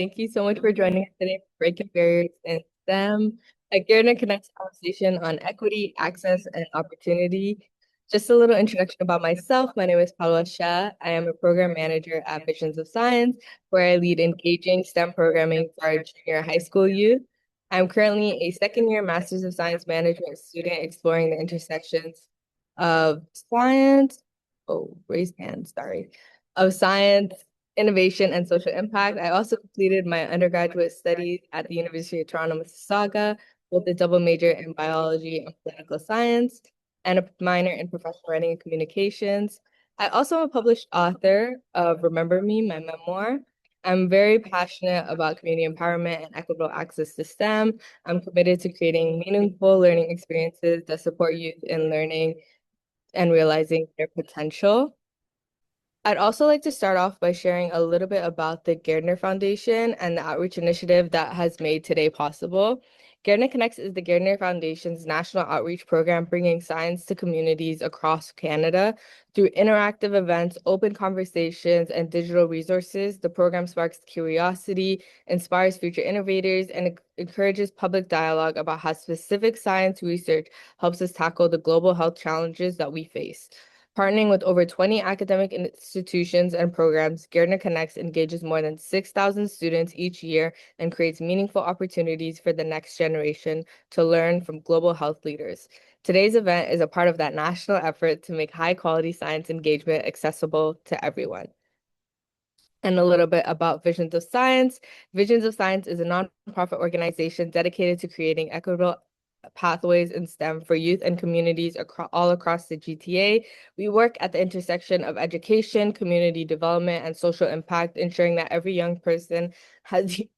Thank you so much for joining us today for Breaking Barriers in STEM, a Gairdner Connects conversation on equity, access, and opportunity. Just a little introduction about myself. My name is Paula Shah. I am a program manager at Visions of Science, where I lead engaging STEM programming for our junior high school youth. I'm currently a second-year Master's of Science Management student exploring the intersections of science. Oh, raise hands, sorry. Of science, innovation, and social impact. I also completed my undergraduate studies at the University of Toronto, Mississauga, with a double major in biology and political science and a minor in professional writing and communications. I also am a published author of Remember Me, my memoir. I'm very passionate about community empowerment and equitable access to STEM. I'm committed to creating meaningful learning experiences that support youth in learning and realizing their potential. I'd also like to start off by sharing a little bit about the Gairdner Foundation and the outreach initiative that has made today possible. Gairdner Connects is the Gairdner Foundation's national outreach program bringing science to communities across Canada. Through interactive events, open conversations, and digital resources, the program sparks curiosity, inspires future innovators, and encourages public dialogue about how specific science research helps us tackle the global health challenges that we face. Partnering with over 20 academic institutions and programs, Gairdner Connects engages more than 6,000 students each year and creates meaningful opportunities for the next generation to learn from global health leaders. Today's event is a part of that national effort to make high-quality science engagement accessible to everyone. And a little bit about Visions of Science. Visions of Science is a nonprofit organization dedicated to creating equitable pathways in STEM for youth and communities all across the GTA. We work at the intersection of education, community development, and social impact, ensuring that every young person has the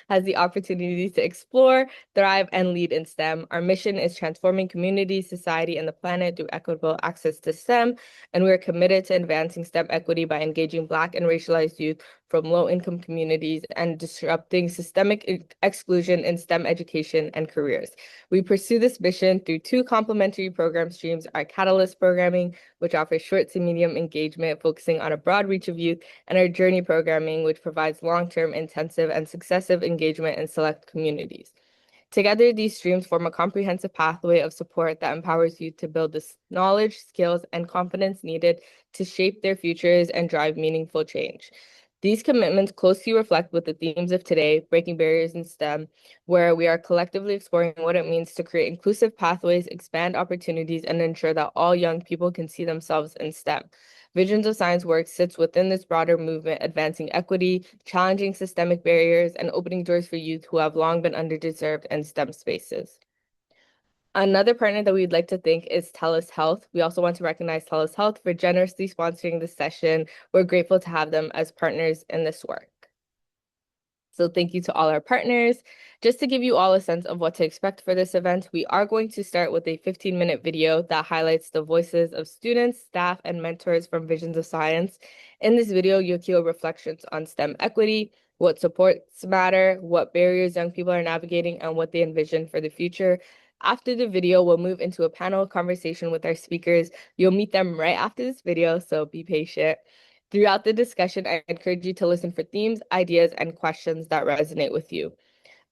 has the opportunity to explore, thrive, and lead in STEM. Our mission is transforming communities, society, and the planet through equitable access to STEM, and we are committed to advancing STEM equity by engaging Black and racialized youth from low-income communities and disrupting systemic exclusion in STEM education and careers. We pursue this mission through two complementary program streams, our Catalyst programming, which offers short to medium engagement, focusing on a broad reach of youth, and our Journey programming, which provides long-term, intensive, and successive engagement in select communities. Together, these streams form a comprehensive pathway of support that empowers youth to build the knowledge, skills, and confidence needed to shape their futures and drive meaningful change. These commitments closely reflect with the themes of today, breaking barriers in STEM, where we are collectively exploring what it means to create inclusive pathways, expand opportunities, and ensure that all young people can see themselves in STEM. Visions of Science work sits within this broader movement, advancing equity, challenging systemic barriers, and opening doors for youth who have long been underdeserved in STEM spaces. Another partner that we'd like to thank is Telus Health. We also want to recognize Telus Health for generously sponsoring this session. We're grateful to have them as partners in this work. So thank you to all our partners. Just to give you all a sense of what to expect for this event, we are going to start with a 15-minute video that highlights the voices of students, staff, and mentors from Visions of Science. In this video, you'll hear reflections on STEM equity, what supports matter, what barriers young people are navigating, and what they envision for the future. After the video, we'll move into a panel conversation with our speakers. You'll meet them right after this video, so be patient. Throughout the discussion, I encourage you to listen for themes, ideas, and questions that resonate with you.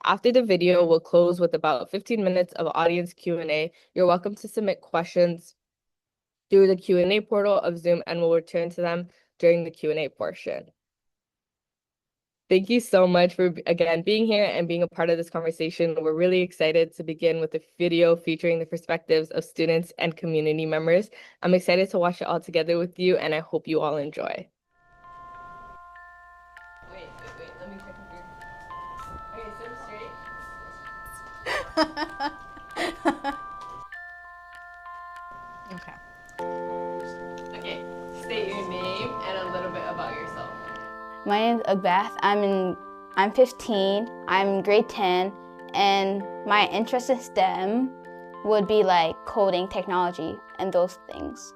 After the video, we'll close with about 15 minutes of audience Q&A. You're welcome to submit questions through the Q&A portal of Zoom, and we'll return to them during the Q&A portion. Thank you so much for, again, being here and being a part of this conversation. We're really excited to begin with a video featuring the perspectives of students and community members. I'm excited to watch it all together with you, and I hope you all enjoy. Wait, let me check if you're... Okay, sit straight. Okay. Okay, state your name and a little bit about yourself. My name is Agbeth. I'm 15. I'm in grade 10, and my interest in STEM would be like coding, technology, and those things.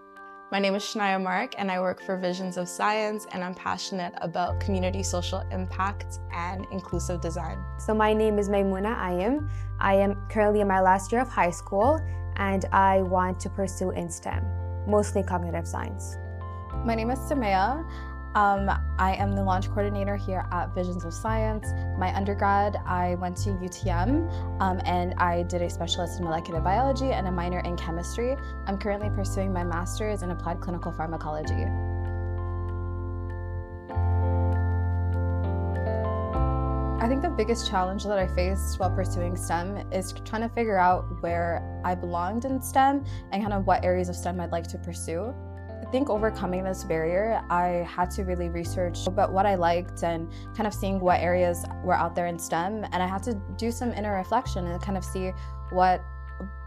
My name is Shania Mark, and I work for Visions of Science, and I'm passionate about community social impact and inclusive design. So my name is Maimuna Ayim. I am currently in my last year of high school, and I want to pursue in STEM, mostly cognitive science. My name is Samaya. I am the launch coordinator here at Visions of Science. My undergrad, I went to UTM and I did a specialist in molecular biology and a minor in chemistry. I'm currently pursuing my master's in applied clinical pharmacology. I think the biggest challenge that I faced while pursuing STEM is trying to figure out where I belonged in STEM and kind of what areas of STEM I'd like to pursue. I think overcoming this barrier, I had to really research about what I liked and kind of seeing what areas were out there in STEM. And I had to do some inner reflection and kind of see what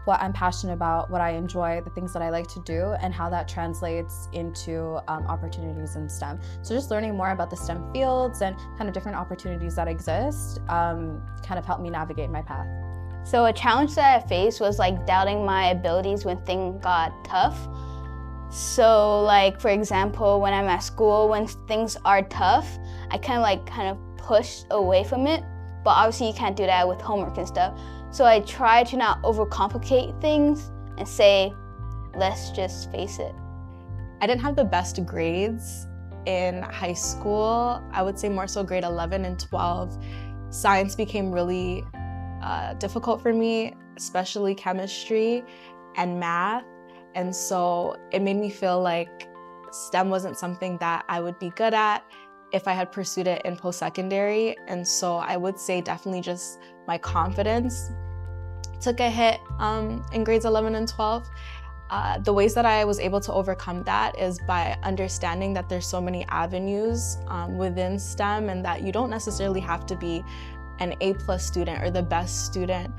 I'm passionate about, what I enjoy, the things that I like to do, and how that translates into opportunities in STEM. So just learning more about the STEM fields and kind of different opportunities that exist kind of helped me navigate my path. So a challenge that I faced was like doubting my abilities when things got tough. So like, for example, when I'm at school, when things are tough, I kind of push away from it. But obviously you can't do that with homework and stuff. So I try to not overcomplicate things and say, let's just face it. I didn't have the best grades in high school. I would say more so grade 11 and 12. Science became really difficult for me, especially chemistry and math. And so it made me feel like STEM wasn't something that I would be good at if I had pursued it in post-secondary. And so I would say definitely just my confidence took a hit in grades 11 and 12. The ways that I was able to overcome that is by understanding that there's so many avenues within STEM and that you don't necessarily have to be an A+ student or the best student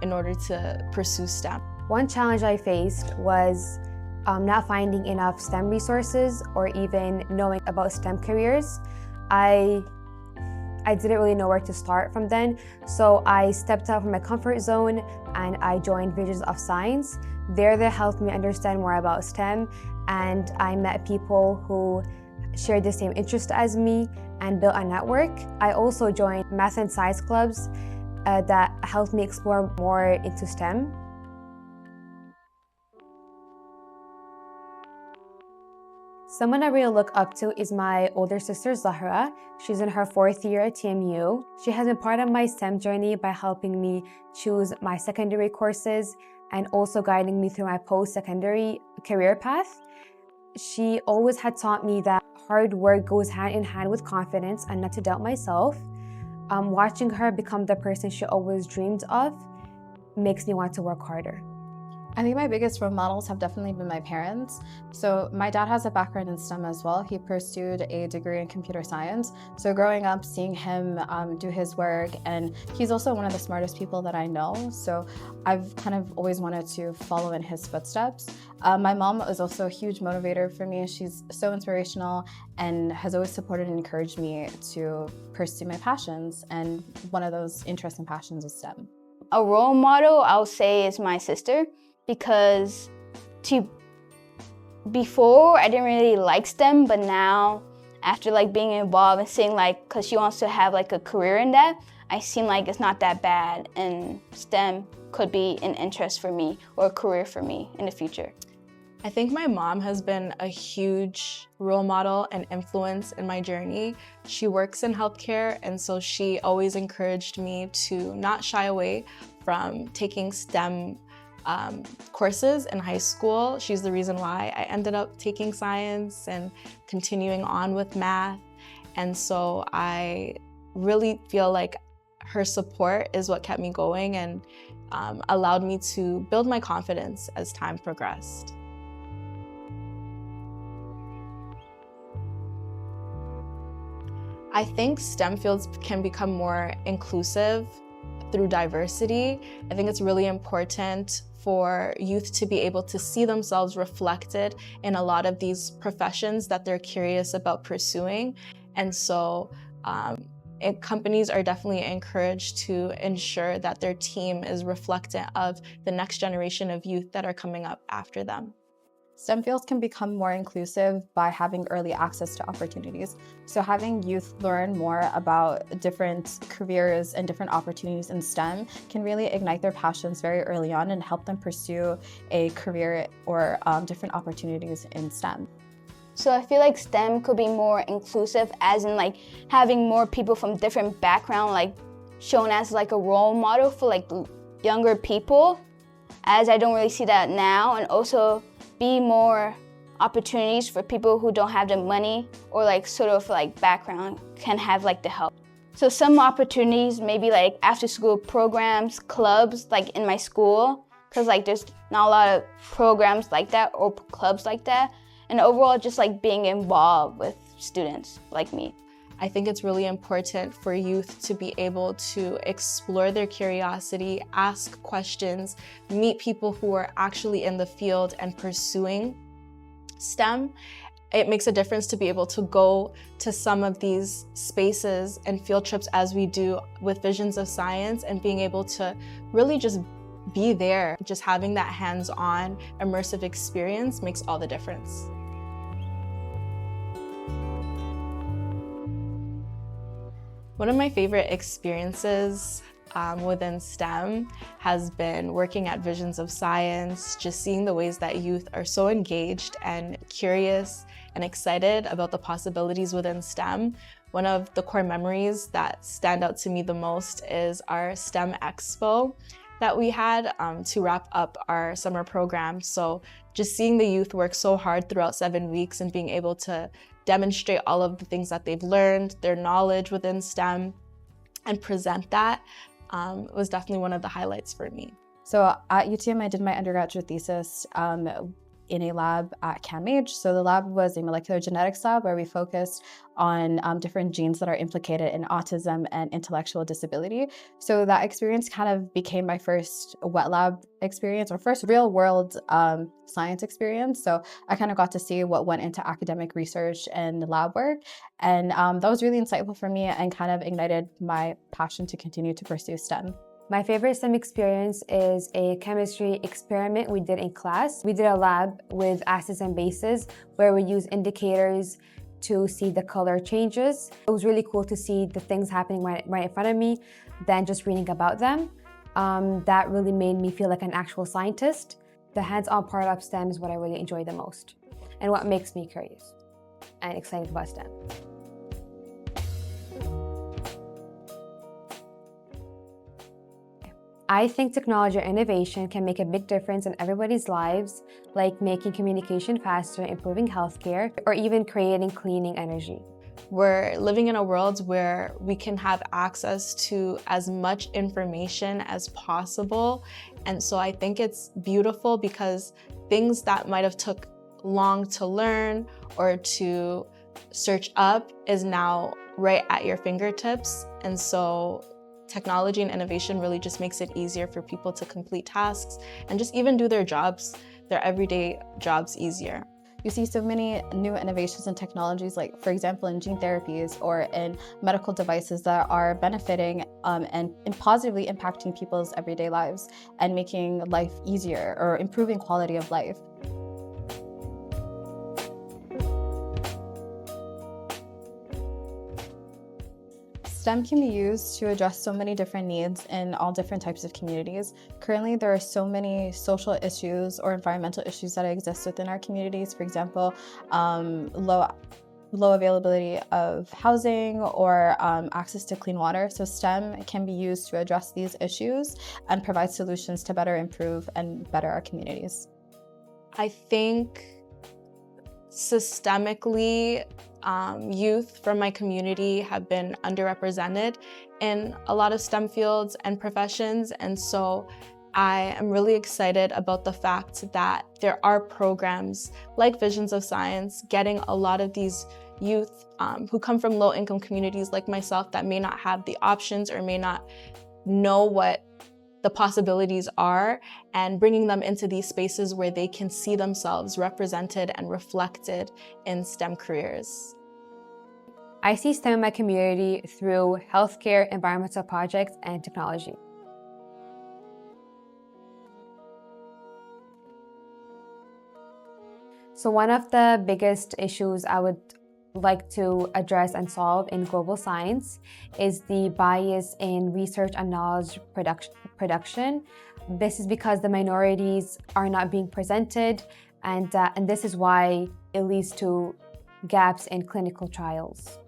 in order to pursue STEM. One challenge I faced was not finding enough STEM resources or even knowing about STEM careers. I didn't really know where to start from then, so I stepped out from my comfort zone and I joined Visions of Science. There they helped me understand more about STEM, and I met people who shared the same interest as me and built a network. I also joined math and science clubs that helped me explore more into STEM. Someone I really look up to is my older sister, Zahra. She's in her 4th year at TMU. She has been part of my STEM journey by helping me choose my secondary courses and also guiding me through my post-secondary career path. She always had taught me that hard work goes hand in hand with confidence and not to doubt myself. Watching her become the person she always dreamed of makes me want to work harder. I think my biggest role models have definitely been my parents. So my dad has a background in STEM as well. He pursued a degree in computer science. So growing up, seeing him do his work, and he's also one of the smartest people that I know. So I've kind of always wanted to follow in his footsteps. My mom is also a huge motivator for me. She's so inspirational and has always supported and encouraged me to pursue my passions. And one of those interests and passions is STEM. A role model, I would say, is my sister. Because before I didn't really like STEM, but now after being involved and seeing cause she wants to have a career in that, I seem like it's not that bad and STEM could be an interest for me or a career for me in the future. I think my mom has been a huge role model and influence in my journey. She works in healthcare, and so she always encouraged me to not shy away from taking STEM courses in high school. She's the reason why I ended up taking science and continuing on with math. And so I really feel like her support is what kept me going and allowed me to build my confidence as time progressed. I think STEM fields can become more inclusive through diversity. I think it's really important for youth to be able to see themselves reflected in a lot of these professions that they're curious about pursuing. And so companies are definitely encouraged to ensure that their team is reflective of the next generation of youth that are coming up after them. STEM fields can become more inclusive by having early access to opportunities. So having youth learn more about different careers and different opportunities in STEM can really ignite their passions very early on and help them pursue a career or different opportunities in STEM. So I feel like STEM could be more inclusive, as in like having more people from different backgrounds like shown as like a role model for like younger people, as I don't really see that now, and also be more opportunities for people who don't have the money or like sort of like background can have like the help. So some opportunities, maybe like after school programs, clubs like in my school, because like there's not a lot of programs like that or clubs like that. And overall, just like being involved with students like me. I think it's really important for youth to be able to explore their curiosity, ask questions, meet people who are actually in the field and pursuing STEM. It makes a difference to be able to go to some of these spaces and field trips as we do with Visions of Science, and being able to really just be there. Just having that hands-on immersive experience makes all the difference. One of my favorite experiences within STEM has been working at Visions of Science, just seeing the ways that youth are so engaged and curious and excited about the possibilities within STEM. One of the core memories that stand out to me the most is our STEM Expo that we had to wrap up our summer program. So just seeing the youth work so hard throughout 7 weeks and being able to demonstrate all of the things that they've learned, their knowledge within STEM, and present that was definitely one of the highlights for me. So at UTM, I did my undergraduate thesis in a lab at CAMH. So the lab was a molecular genetics lab where we focused on different genes that are implicated in autism and intellectual disability. So that experience kind of became my first wet lab experience, or first real world science experience. So I kind of got to see what went into academic research and lab work. And that was really insightful for me and kind of ignited my passion to continue to pursue STEM. My favorite STEM experience is a chemistry experiment we did in class. We did a lab with acids and bases where we used indicators to see the color changes. It was really cool to see the things happening right in front of me than just reading about them. That really made me feel like an actual scientist. The hands-on part of STEM is what I really enjoy the most and what makes me curious and excited about STEM. I think technology or innovation can make a big difference in everybody's lives, like making communication faster, improving healthcare, or even creating cleaning energy. We're living in a world where we can have access to as much information as possible. And so I think it's beautiful because things that might have took long to learn or to search up is now right at your fingertips. And so technology and innovation really just makes it easier for people to complete tasks and just even do their jobs, their everyday jobs, easier. You see so many new innovations and technologies, like for example in gene therapies or in medical devices that are benefiting and positively impacting people's everyday lives and making life easier or improving quality of life. STEM can be used to address so many different needs in all different types of communities. Currently, there are so many social issues or environmental issues that exist within our communities. For example, low availability of housing or access to clean water. So STEM can be used to address these issues and provide solutions to better improve and better our communities. I think systemically, youth from my community have been underrepresented in a lot of STEM fields and professions. And so I am really excited about the fact that there are programs like Visions of Science getting a lot of these youth who come from low-income communities like myself that may not have the options or may not know what the possibilities are, and bringing them into these spaces where they can see themselves represented and reflected in STEM careers. I see STEM in my community through healthcare, environmental projects, and technology. So one of the biggest issues I would like to address and solve in global science is the bias in research and knowledge production. This is because the minorities are not being presented And this is why it leads to gaps in clinical trials.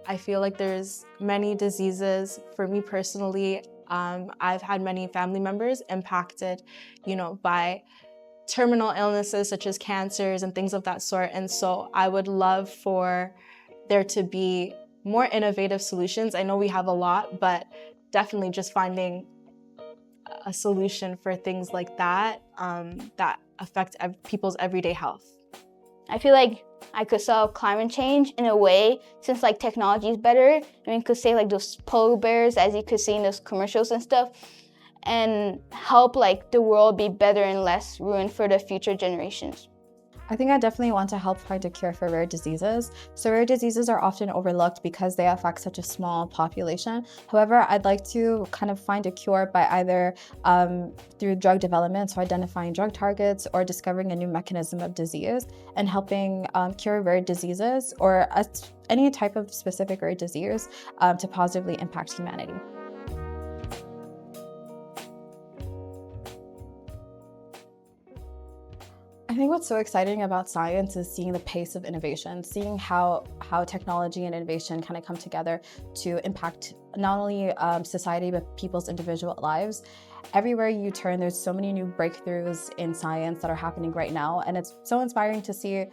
I feel like there's many diseases. For me personally, I've had many family members impacted, by terminal illnesses such as cancers and things of that sort. And so I would love for there to be more innovative solutions. I know we have a lot, but definitely just finding a solution for things like that that affect people's everyday health. I feel like I could solve climate change in a way, since like technology is better. I mean, could say like those polar bears, as you could see in those commercials and stuff, and help like the world be better and less ruined for the future generations. I think I definitely want to help find a cure for rare diseases. So rare diseases are often overlooked because they affect such a small population. However, I'd like to kind of find a cure by either through drug development, so identifying drug targets, or discovering a new mechanism of disease and helping cure rare diseases or any type of specific rare disease to positively impact humanity. I think what's so exciting about science is seeing the pace of innovation, seeing how technology and innovation kind of come together to impact not only society, but people's individual lives. Everywhere you turn, there's so many new breakthroughs in science that are happening right now, and it's so inspiring to see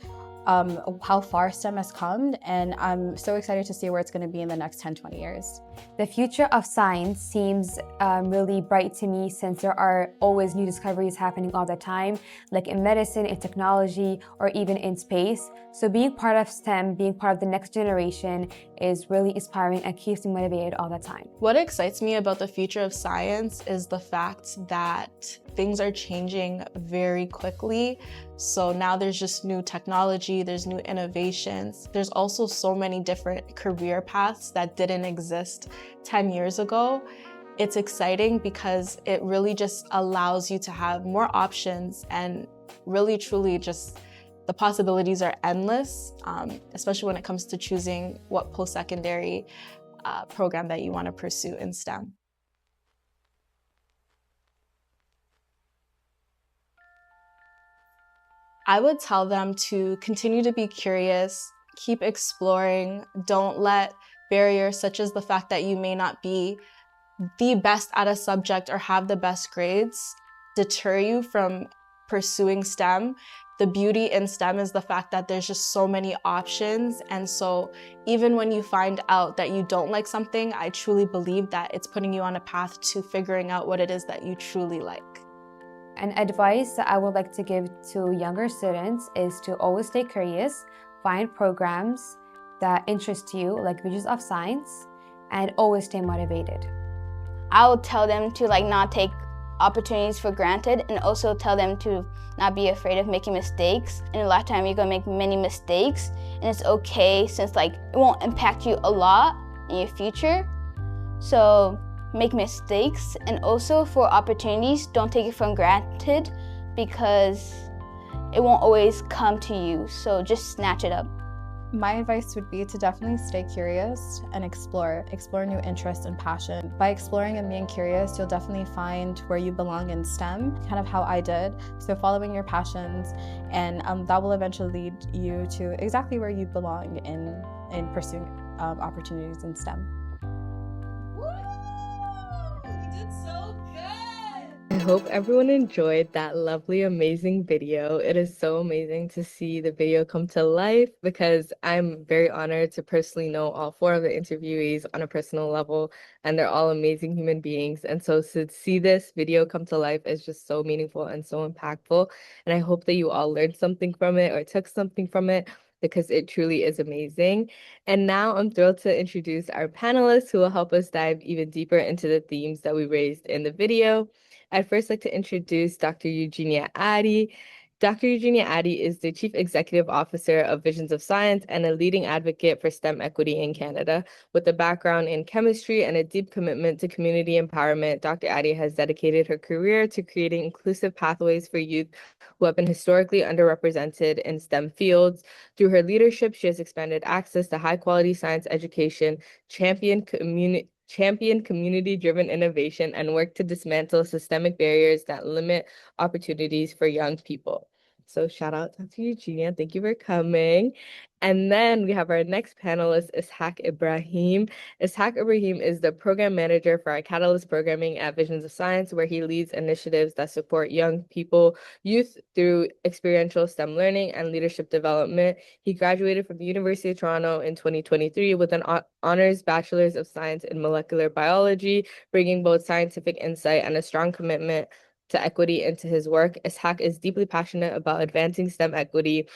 how far STEM has come, and I'm so excited to see where it's going to be in the next 10-20 years. The future of science seems really bright to me, since there are always new discoveries happening all the time, like in medicine, in technology, or even in space. So being part of STEM, being part of the next generation, is really inspiring and keeps me motivated all the time. What excites me about the future of science is the fact that things are changing very quickly. So now there's just new technology, there's new innovations. There's also so many different career paths that didn't exist 10 years ago. It's exciting because it really just allows you to have more options, and really truly just the possibilities are endless, especially when it comes to choosing what post-secondary program that you want to pursue in STEM. I would tell them to continue to be curious, keep exploring, don't let barriers such as the fact that you may not be the best at a subject or have the best grades deter you from pursuing STEM. The beauty in STEM is the fact that there's just so many options, and so even when you find out that you don't like something, I truly believe that it's putting you on a path to figuring out what it is that you truly like. An advice that I would like to give to younger students is to always stay curious, find programs that interest you, like Visions of Science, and always stay motivated. I would tell them to like not take opportunities for granted, and also tell them to not be afraid of making mistakes. In a lifetime, you're gonna make many mistakes, and it's okay, since like it won't impact you a lot in your future. So make mistakes, and also for opportunities, don't take it for granted, because it won't always come to you. So just snatch it up. My advice would be to definitely stay curious and explore new interests and passion. By exploring and being curious, you'll definitely find where you belong in STEM, kind of how I did. So following your passions, and that will eventually lead you to exactly where you belong in pursuing opportunities in STEM. I hope everyone enjoyed that lovely, amazing video. It is so amazing to see the video come to life, because I'm very honored to personally know all 4 of the interviewees on a personal level, and they're all amazing human beings. And so to see this video come to life is just so meaningful and so impactful. And I hope that you all learned something from it or took something from it, because it truly is amazing. And now I'm thrilled to introduce our panelists who will help us dive even deeper into the themes that we raised in the video. I'd first like to introduce Dr. Eugenia Addy. Dr. Eugenia Addy is the Chief Executive Officer of Visions of Science and a leading advocate for STEM equity in Canada. With a background in chemistry and a deep commitment to community empowerment, Dr. Addy has dedicated her career to creating inclusive pathways for youth who have been historically underrepresented in STEM fields. Through her leadership, she has expanded access to high-quality science education, championed community-driven innovation, and worked to dismantle systemic barriers that limit opportunities for young people. So shout out to Eugenia. Thank you for coming. And then we have our next panelist, Ishaq Ibrahim. Ishaq Ibrahim is the program manager for our Catalyst programming at Visions of Science, where he leads initiatives that support young people, youth through experiential STEM learning and leadership development. He graduated from the University of Toronto in 2023 with an honors Bachelor's of Science in Molecular Biology, bringing both scientific insight and a strong commitment to equity into his work. Ishaq is deeply passionate about advancing STEM equity.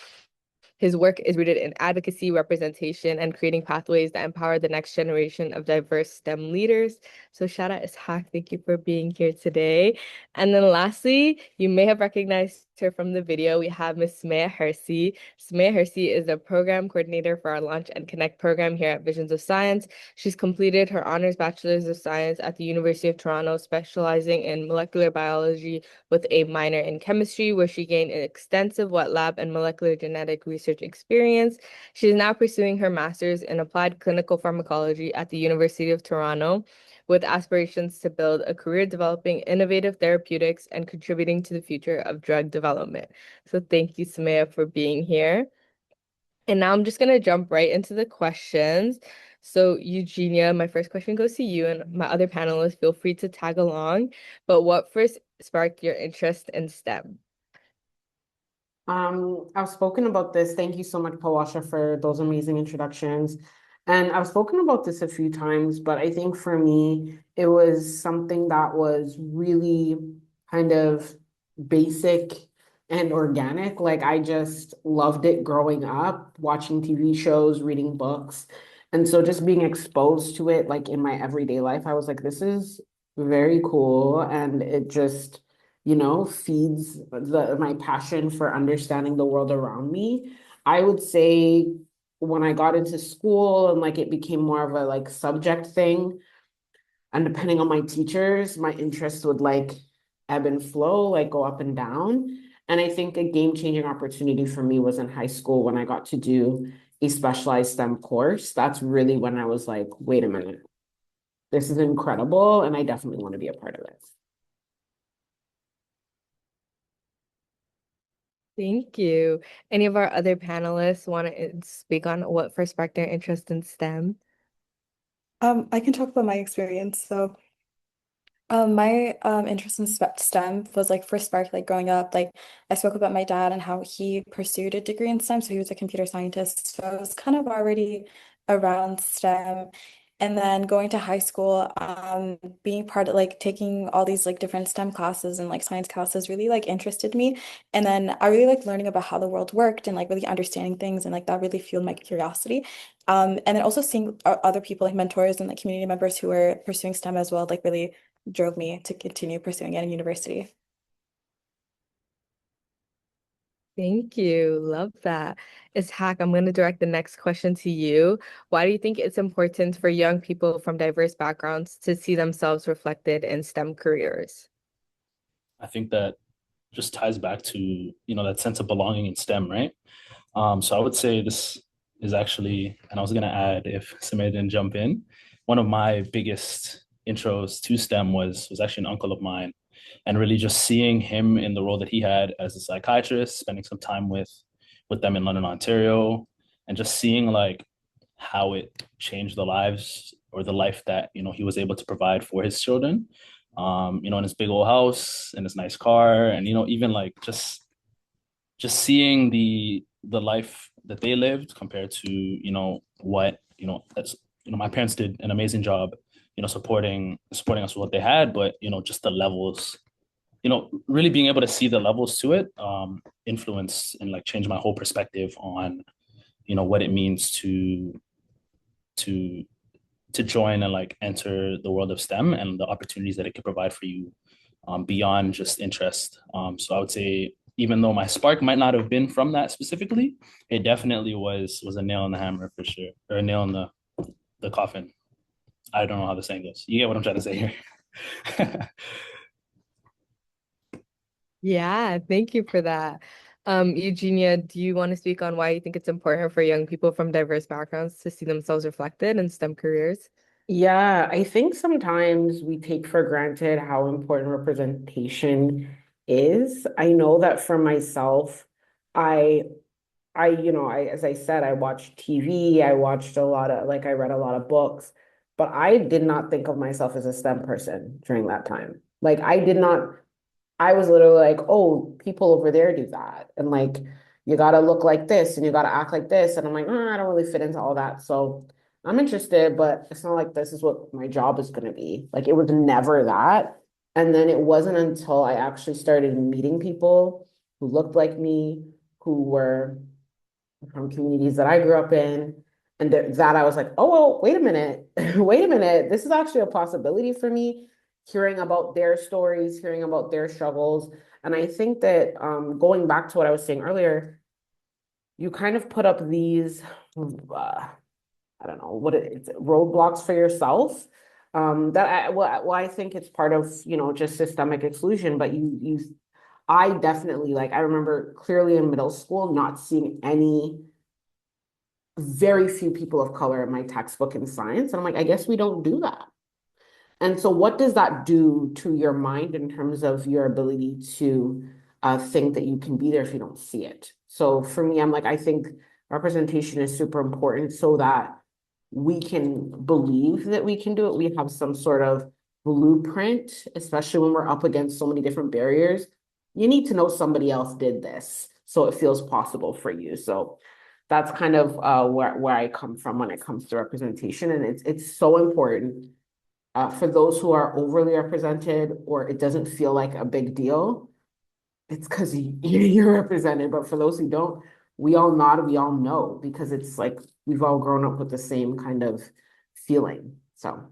His work is rooted in advocacy, representation, and creating pathways that empower the next generation of diverse STEM leaders. So shout out Ishaq, thank you for being here today. And then lastly, you may have recognized her from the video. We have Miss Sumaya Hersey. Sumaya Hersey is the program coordinator for our Launch and Connect program here at Visions of Science. She's completed her honors Bachelor's of Science at the University of Toronto, specializing in molecular biology with a minor in chemistry, where she gained an extensive wet lab and molecular genetic research experience. She is now pursuing her master's in applied clinical pharmacology at the University of Toronto, with aspirations to build a career developing innovative therapeutics and contributing to the future of drug development. So thank you, Sumaya, for being here. And now I'm just going to jump right into the questions. So, Eugenia, my first question goes to you, and my other panelists, feel free to tag along. But what first sparked your interest in STEM? I've spoken about this. Thank you so much, Pawasha, for those amazing introductions. And I've spoken about this a few times, but I think for me, it was something that was really kind of basic and organic. Like I just loved it growing up, watching TV shows, reading books. And so just being exposed to it, like in my everyday life, I was like, this is very cool. And it just feeds my passion for understanding the world around me. I would say when I got into school and like it became more of a like subject thing, and depending on my teachers, my interests would like ebb and flow, like go up and down. And I think a game-changing opportunity for me was in high school when I got to do a specialized STEM course. That's really when I was like, wait a minute, this is incredible, and I definitely want to be a part of it. Thank you. Any of our other panelists want to speak on what first sparked their interest in STEM? I can talk about my experience. So, my interest in STEM was like first sparked like growing up. Like I spoke about my dad and how he pursued a degree in STEM, so he was a computer scientist. So I was kind of already around STEM. And then going to high school, being part of like taking all these like different STEM classes and like science classes really like interested me. And then I really liked learning about how the world worked and like really understanding things, and like that really fueled my curiosity. And then also seeing other people like mentors and like community members who were pursuing STEM as well, like really drove me to continue pursuing it in university. Thank you. Love that. Ishaq, I'm going to direct the next question to you. Why do you think it's important for young people from diverse backgrounds to see themselves reflected in STEM careers? I think that just ties back to, that sense of belonging in STEM, right? So I would say this is actually, and I was going to add if somebody didn't jump in, one of my biggest intros to STEM was actually an uncle of mine, and really just seeing him in the role that he had as a psychiatrist, spending some time with them in London, Ontario, and just seeing like how it changed the lives or the life that he was able to provide for his children. In his big old house and his nice car, and even like just seeing the life that they lived compared to what that's my parents did an amazing job supporting us with what they had, but just the levels, really being able to see the levels to it influenced and like change my whole perspective on what it means to join and like enter the world of STEM and the opportunities that it could provide for you beyond just interest. So I would say, even though my spark might not have been from that specifically, it definitely was a nail in the hammer for sure, or a nail in the coffin. I don't know how the saying goes. You get what I'm trying to say here. Yeah, thank you for that. Eugenia, do you want to speak on why you think it's important for young people from diverse backgrounds to see themselves reflected in STEM careers? Yeah, I think sometimes we take for granted how important representation is. I know that for myself, I as I said, I watched TV, I watched a lot of, like, I read a lot of books, but I did not think of myself as a STEM person during that time. Like, I did not, I was literally like, oh, people over there do that. And like, you gotta look like this and you gotta act like this. And I'm like, I don't really fit into all that. So I'm interested, but it's not like this is what my job is gonna be. Like, it was never that. And then it wasn't until I actually started meeting people who looked like me, who were from communities that I grew up in. And that I was like, oh, well, wait a minute. Wait a minute. This is actually a possibility for me, hearing about their stories, hearing about their struggles. And I think that going back to what I was saying earlier, you kind of put up these, I don't know what it's roadblocks for yourself. I think it's part of, just systemic exclusion, but I definitely, like, I remember clearly in middle school not seeing very few people of color in my textbook in science. And I'm like, I guess we don't do that. And so, what does that do to your mind in terms of your ability to think that you can be there if you don't see it? So, for me, I'm like, I think representation is super important so that we can believe that we can do it. We have some sort of blueprint, especially when we're up against so many different barriers. You need to know somebody else did this so it feels possible for you. So, that's kind of where I come from when it comes to representation, and it's so important for those who are overly represented or it doesn't feel like a big deal. It's because you're represented, but for those who don't, we all nod, we all know because it's like we've all grown up with the same kind of feeling. So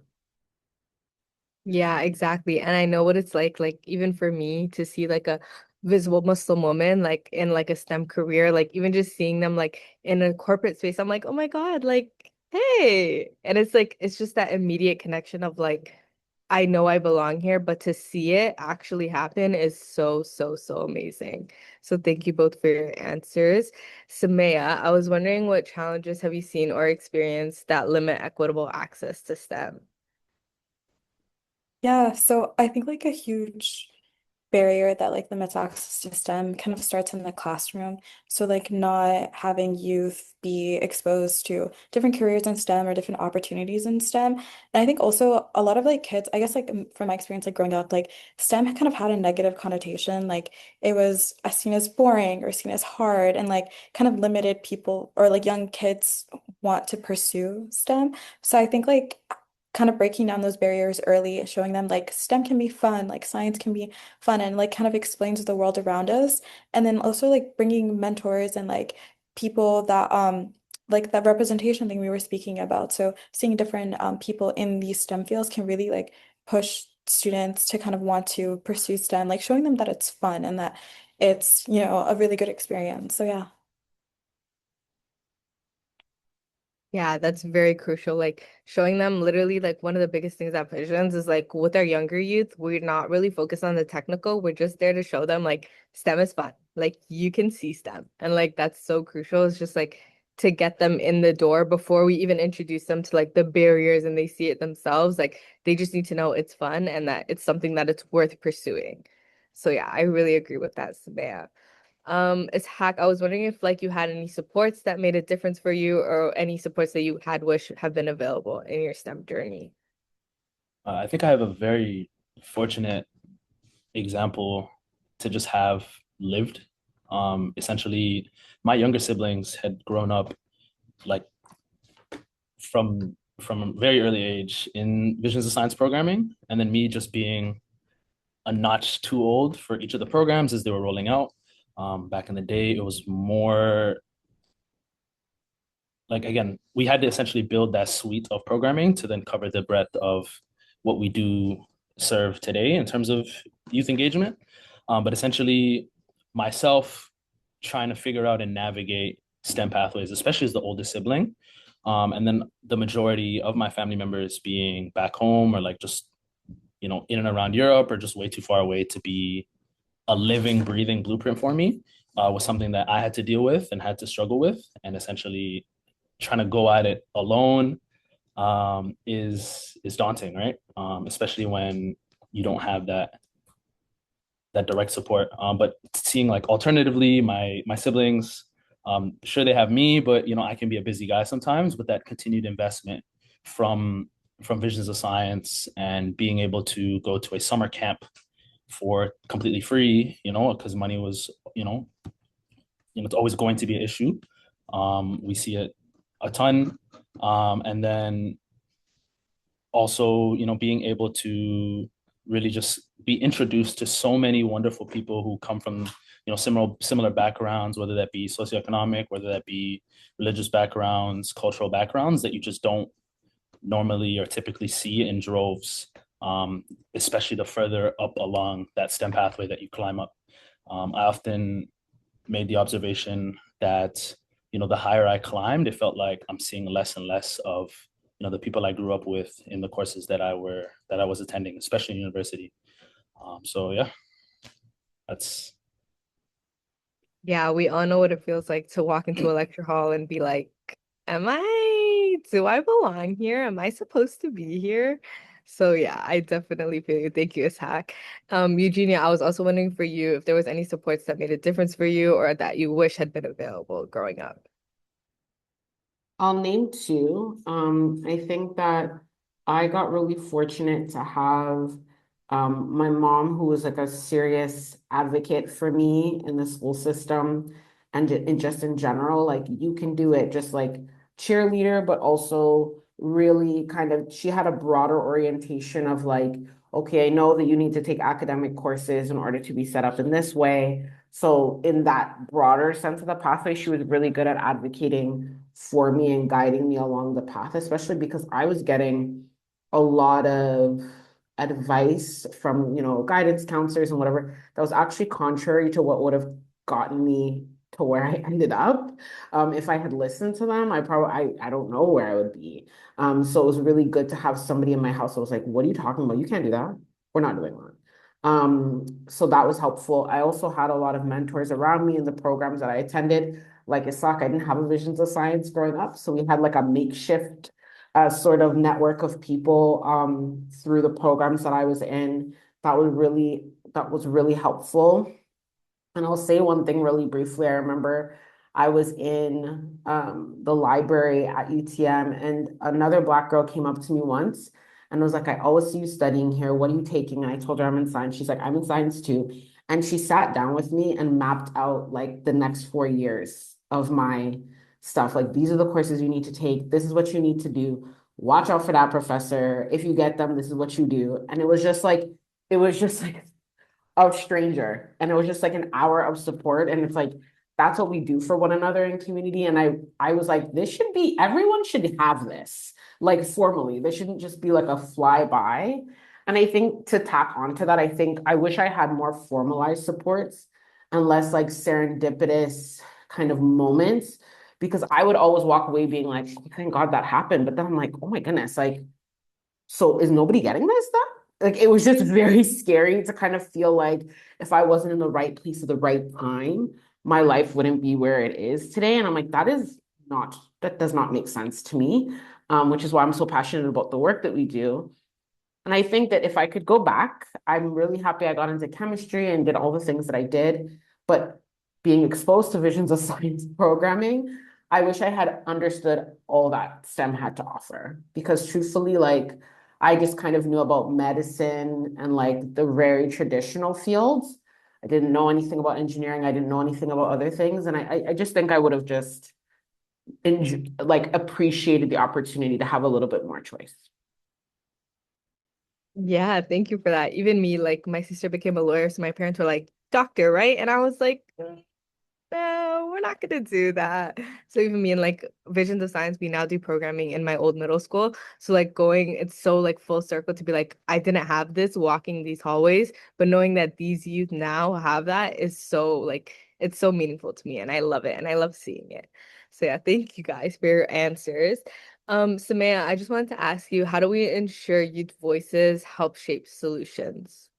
Yeah, exactly. And I know what it's like even for me to see like a visible Muslim woman like in like a STEM career, like even just seeing them like in a corporate space, I'm like, oh my God, like, hey. And it's like it's just that immediate connection of like, I know I belong here, but to see it actually happen is so, so, so amazing. So thank you both for your answers. Samaya, I was wondering what challenges have you seen or experienced that limit equitable access to STEM? Yeah, so I think like a huge barrier that like limits access to STEM kind of starts in the classroom. So like not having youth be exposed to different careers in STEM or different opportunities in STEM. And I think also a lot of like kids, I guess like from my experience like growing up, like STEM kind of had a negative connotation. Like it was seen as boring or seen as hard and like kind of limited people or like young kids want to pursue STEM. So I think like kind of breaking down those barriers early, showing them like STEM can be fun, like science can be fun and like kind of explains the world around us. And then also like bringing mentors and like people that like that representation thing we were speaking about. So seeing different people in these STEM fields can really like push students to kind of want to pursue STEM, like showing them that it's fun and that it's, a really good experience. So yeah. Yeah, that's very crucial. Like showing them literally like one of the biggest things at Visions is like with our younger youth, we're not really focused on the technical. We're just there to show them like STEM is fun. Like you can see STEM. And like that's so crucial. It's just like to get them in the door before we even introduce them to like the barriers and they see it themselves. Like they just need to know it's fun and that it's something that it's worth pursuing. So yeah, I really agree with that, Samaya. It's Hack. I was wondering if like you had any supports that made a difference for you or any supports that you had wish have been available in your STEM journey. I think I have a very fortunate example to just have lived. Essentially, my younger siblings had grown up like from a very early age in visions of science programming, and then me just being a notch too old for each of the programs as they were rolling out. Back in the day, it was more like, again, we had to essentially build that suite of programming to then cover the breadth of what we do serve today in terms of youth engagement. But essentially, myself trying to figure out and navigate STEM pathways, especially as the oldest sibling, and then the majority of my family members being back home or like just in and around Europe or just way too far away to be a living, breathing blueprint for me, was something that I had to deal with and had to struggle with, and essentially trying to go at it alone is daunting, right? Especially when you don't have that direct support. But seeing like alternatively, my siblings, sure they have me, but I can be a busy guy sometimes. With that continued investment from Visions of Science and being able to go to a summer camp for completely free, because money was, it's always going to be an issue. We see it a ton. And then also, being able to really just be introduced to so many wonderful people who come from, similar backgrounds, whether that be socioeconomic, whether that be religious backgrounds, cultural backgrounds that you just don't normally or typically see in droves, especially the further up along that STEM pathway that you climb up. I often made the observation that the higher I climbed, it felt like I'm seeing less and less of the people I grew up with in the courses that I was attending, especially in university. So yeah, that's Yeah, we all know what it feels like to walk into a lecture hall and be like, do I belong here? Am I supposed to be here? So yeah, I definitely feel you. Thank you, Ishaq. Eugenia, I was also wondering for you if there was any supports that made a difference for you or that you wish had been available growing up. I'll name two. I think that I got really fortunate to have my mom, who was like a serious advocate for me in the school system and just in general, like you can do it, just like cheerleader, but also really kind of, she had a broader orientation of like, okay, I know that you need to take academic courses in order to be set up in this way. So in that broader sense of the pathway, she was really good at advocating for me and guiding me along the path, especially because I was getting a lot of advice from, guidance counselors and whatever that was actually contrary to what would have gotten me to where I ended up. If I had listened to them, I don't know where I would be. So it was really good to have somebody in my house that was like, what are you talking about? You can't do that. We're not doing that. So that was helpful. I also had a lot of mentors around me in the programs that I attended. Like Isaac, I didn't have a Visions of Science growing up, so we had like a makeshift sort of network of people through the programs that I was in. That was really helpful. And I'll say one thing really briefly. I remember I was in the library at UTM, and another Black girl came up to me once and was like, I always see you studying here. What are you taking? And I told her I'm in science. She's like, I'm in science too. And she sat down with me and mapped out like the next 4 years of my stuff. Like, these are the courses you need to take. This is what you need to do. Watch out for that professor. If you get them, this is what you do. And it was just like a stranger. And it was just like an hour of support. And it's like, that's what we do for one another in community. And I was like, everyone should have this, like formally. This shouldn't just be like a flyby. And I think to tack onto that, I think I wish I had more formalized supports and less like serendipitous kind of moments, because I would always walk away being like, oh, thank God that happened. But then I'm like, oh my goodness, like, so is nobody getting this stuff? Like, it was just very scary to kind of feel like if I wasn't in the right place at the right time, my life wouldn't be where it is today. And I'm like, that does not make sense to me, which is why I'm so passionate about the work that we do. And I think that if I could go back, I'm really happy I got into chemistry and did all the things that I did. But being exposed to Visions of Science programming, I wish I had understood all that STEM had to offer. Because truthfully, like, I just kind of knew about medicine and like the very traditional fields. I didn't know anything about engineering. I didn't know anything about other things. And I just think I would have just like appreciated the opportunity to have a little bit more choice. Yeah, thank you for that. Even me, like my sister became a lawyer, so my parents were like, doctor, right? And I was like, no, we're not gonna do that. So even me and like Visions of Science, we now do programming in my old middle school. So like it's so like full circle to be like, I didn't have this walking these hallways, but knowing that these youth now have that is so like it's so meaningful to me and I love it and I love seeing it. So yeah, thank you guys for your answers. Samaya, I just wanted to ask you, how do we ensure youth voices help shape solutions?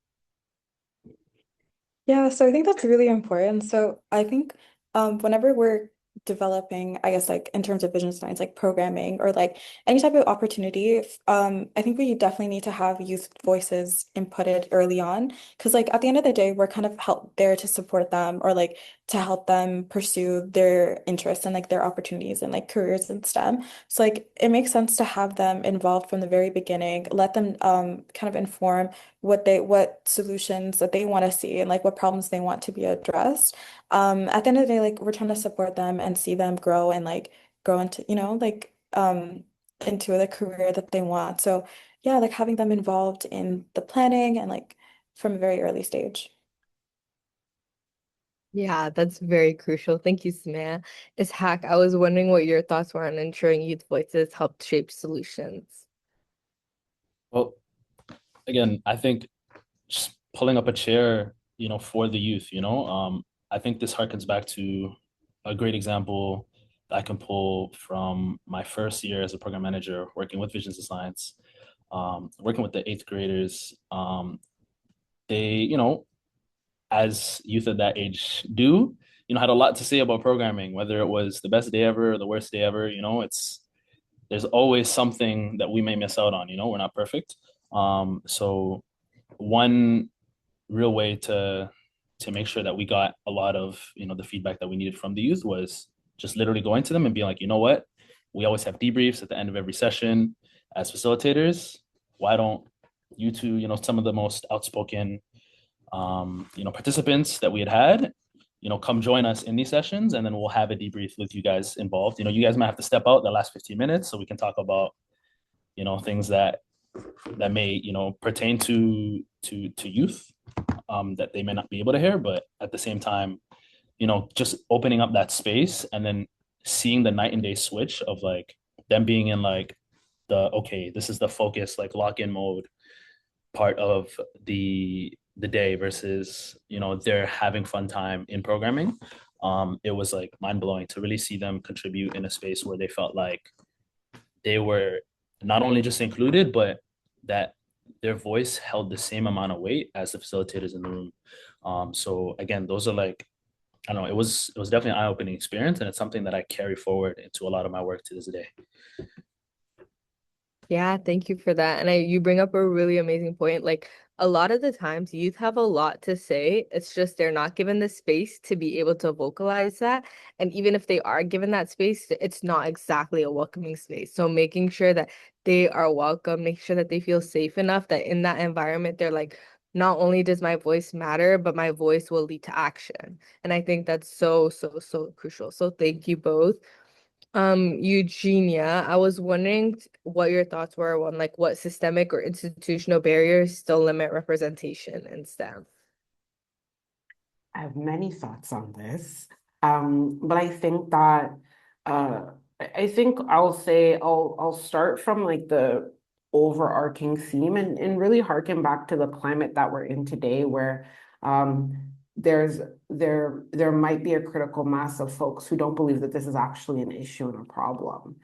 Yeah, so I think that's really important. So I think whenever we're developing, I guess, like in terms of vision science, like programming or like any type of opportunity, I think we definitely need to have youth voices inputted early on. Because like at the end of the day, we're kind of help there to support them or like to help them pursue their interests and like their opportunities and like careers in STEM. So like it makes sense to have them involved from the very beginning, let them kind of inform what solutions that they want to see and like what problems they want to be addressed. At the end of the day, like we're trying to support them and see them grow and like grow into, like into the career that they want. So yeah, like having them involved in the planning and like from a very early stage. Yeah, that's very crucial. Thank you, Samaya. Ishaq, I was wondering what your thoughts were on ensuring youth voices helped shape solutions. Well, again, I think just pulling up a chair, for the youth, I think this harkens back to a great example that I can pull from my first year as a program manager working with Visions of Science, working with the eighth graders. They, as youth at that age do, had a lot to say about programming, whether it was the best day ever or the worst day ever. There's always something that we may miss out on. We're not perfect. So one real way to make sure that we got a lot of the feedback that we needed from the youth was just literally going to them and being like, you know what, we always have debriefs at the end of every session as facilitators. Why don't you two, some of the most outspoken participants that we had, come join us in these sessions, and then we'll have a debrief with you guys involved. You guys might have to step out the last 15 minutes so we can talk about things that may pertain to youth, that they may not be able to hear, but at the same time, just opening up that space and then seeing the night and day switch of like them being in like okay, this is the focus, like lock-in mode part of the day versus they're having fun time in programming. It was like mind-blowing to really see them contribute in a space where they felt like they were not only just included, but that their voice held the same amount of weight as the facilitators in the room. So again, those are like, I don't know, it was definitely an eye-opening experience, and it's something that I carry forward into a lot of my work to this day. Yeah, thank you for that. And you bring up a really amazing point. Like a lot of the times youth have a lot to say. It's just they're not given the space to be able to vocalize that. And even if they are given that space, it's not exactly a welcoming space. So making sure that they are welcome, make sure that they feel safe enough that in that environment, they're like, not only does my voice matter, but my voice will lead to action. And I think that's so, so, so crucial. So thank you both. Eugenia, I was wondering what your thoughts were on like what systemic or institutional barriers still limit representation in STEM. I have many thoughts on this, but I think that I think I'll say I'll start from like the overarching theme and really harken back to the climate that we're in today, where there's there might be a critical mass of folks who don't believe that this is actually an issue and a problem.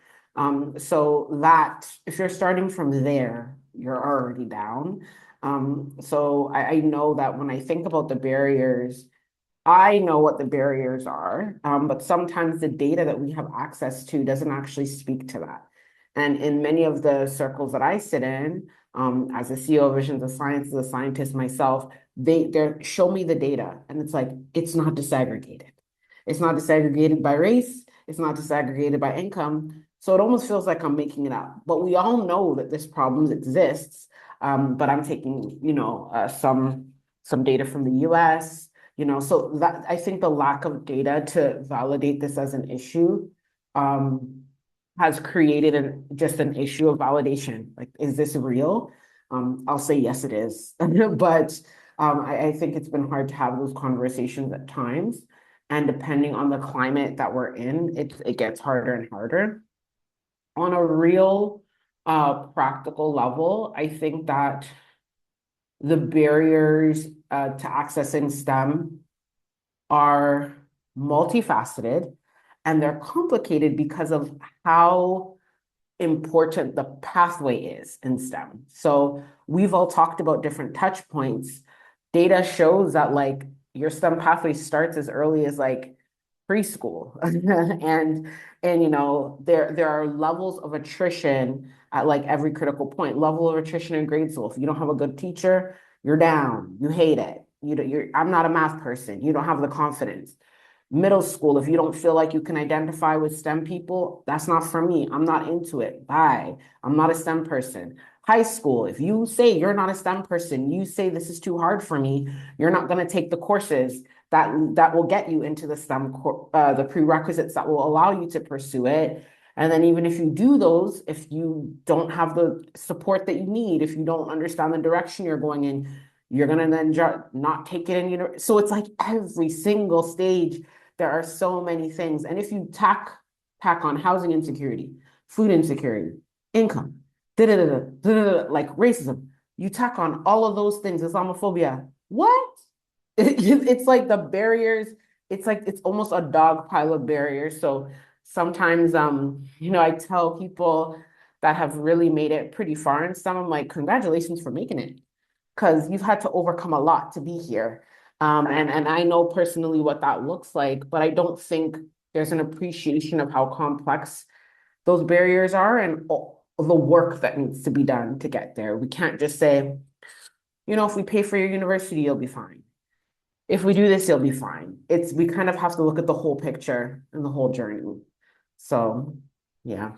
So that if you're starting from there, you're already down. So I know that when I think about the barriers, I know what the barriers are, but sometimes the data that we have access to doesn't actually speak to that. And in many of the circles that I sit in, as a CEO of Visions of Science, as a scientist myself, they show me the data, and it's like it's not disaggregated. It's not disaggregated by race. It's not disaggregated by income. So it almost feels like I'm making it up. But we all know that this problem exists. But I'm taking, some data from the U.S. So that I think the lack of data to validate this as an issue has created just an issue of validation. Like, is this real? I'll say yes, it is. But I think it's been hard to have those conversations at times. And depending on the climate that we're in, it gets harder and harder. On a real practical level, I think that the barriers to accessing STEM are multifaceted, and they're complicated because of how important the pathway is in STEM. So we've all talked about different touch points. Data shows that like your STEM pathway starts as early as like preschool. And there are levels of attrition at like every critical point. Level of attrition in grade school. If you don't have a good teacher, you're down. You hate it. I'm not a math person. You don't have the confidence. Middle school, if you don't feel like you can identify with STEM people, that's not for me. I'm not into it. Bye. I'm not a STEM person. High school, if you say you're not a STEM person, you say this is too hard for me, you're not going to take the courses that will get you into the the prerequisites that will allow you to pursue it. And then even if you do those, if you don't have the support that you need, if you don't understand the direction you're going in, you're gonna then not take it in. So it's like every single stage, there are so many things. And if you pack on housing insecurity, food insecurity, income, like racism, you tack on all of those things, Islamophobia. What? It's like the barriers, it's like it's almost a dog pile of barriers. So sometimes I tell people that have really made it pretty far in STEM, I'm like, congratulations for making it. Because you've had to overcome a lot to be here. And I know personally what that looks like, but I don't think there's an appreciation of how complex those barriers are and all the work that needs to be done to get there. We can't just say, if we pay for your university, you'll be fine. If we do this, you'll be fine. We kind of have to look at the whole picture and the whole journey. So, yeah.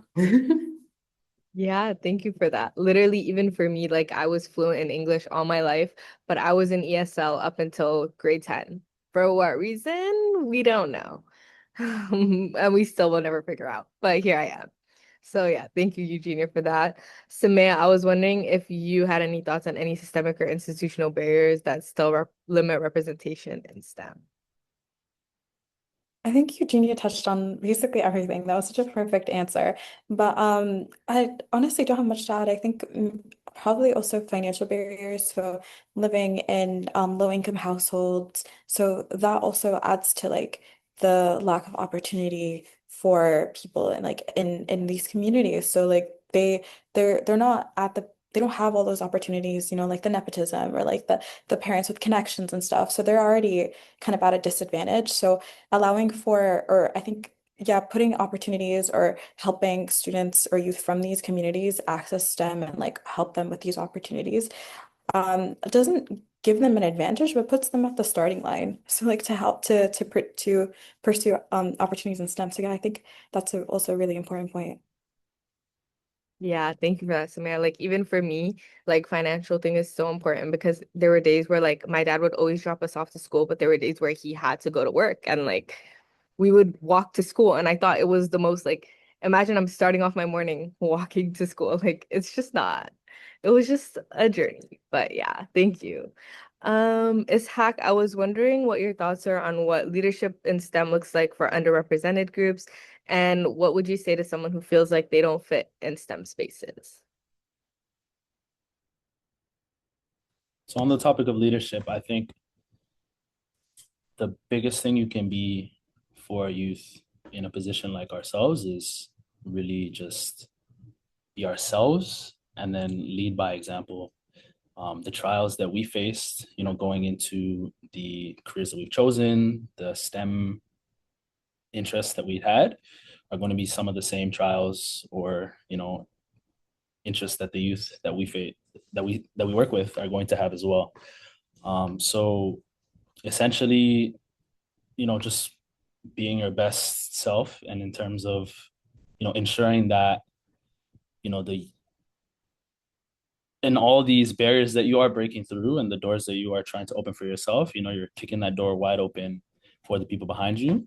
Yeah, thank you for that. Literally, even for me, like I was fluent in English all my life, but I was in ESL up until grade 10. For what reason? We don't know. And we still will never figure out. But here I am. So yeah, thank you, Eugenia, for that. Samaya, I was wondering if you had any thoughts on any systemic or institutional barriers that still limit representation in STEM. I think Eugenia touched on basically everything. That was such a perfect answer. But I honestly don't have much to add. I think probably also financial barriers. So living in low-income households. So that also adds to like the lack of opportunity for people in like in these communities. So like they're not at they don't have all those opportunities, like the nepotism or like the parents with connections and stuff. So they're already kind of at a disadvantage. So allowing for, or I think, yeah, putting opportunities or helping students or youth from these communities access STEM and like help them with these opportunities, doesn't give them an advantage, but puts them at the starting line. So like to help to pursue opportunities in STEM. So yeah, I think that's also a really important point. Yeah, thank you for that, Samaya. Like even for me, like financial thing is so important because there were days where like my dad would always drop us off to school, but there were days where he had to go to work and like we would walk to school and I thought it was the most like imagine I'm starting off my morning walking to school. Like it's just not. It was just a journey. But yeah, thank you. Ishaq, I was wondering what your thoughts are on what leadership in STEM looks like for underrepresented groups. And what would you say to someone who feels like they don't fit in STEM spaces? So on the topic of leadership, I think the biggest thing you can be for youth in a position like ourselves is really just be ourselves and then lead by example. The trials that we faced, going into the careers that we've chosen, the STEM interests that we had are going to be some of the same trials or, interests that the youth that we face, that we work with are going to have as well. So essentially, just being your best self and in terms of, ensuring that, the in all these barriers that you are breaking through and the doors that you are trying to open for yourself, you're kicking that door wide open for the people behind you.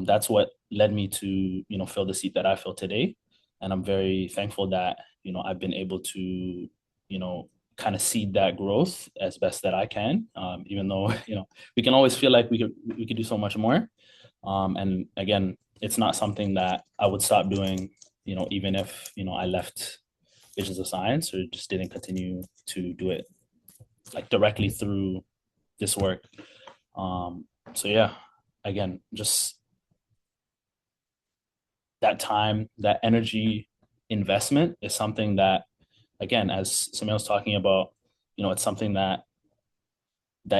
That's what led me to, fill the seat that I fill today. And I'm very thankful that, I've been able to, kind of seed that growth as best that I can, even though, we can always feel like we could do so much more. And again, it's not something that I would stop doing, even if, I left Visions of Science or just didn't continue to do it like directly through this work. So yeah, again, just that time, that energy investment is something that, again, as Samir was talking about, it's something that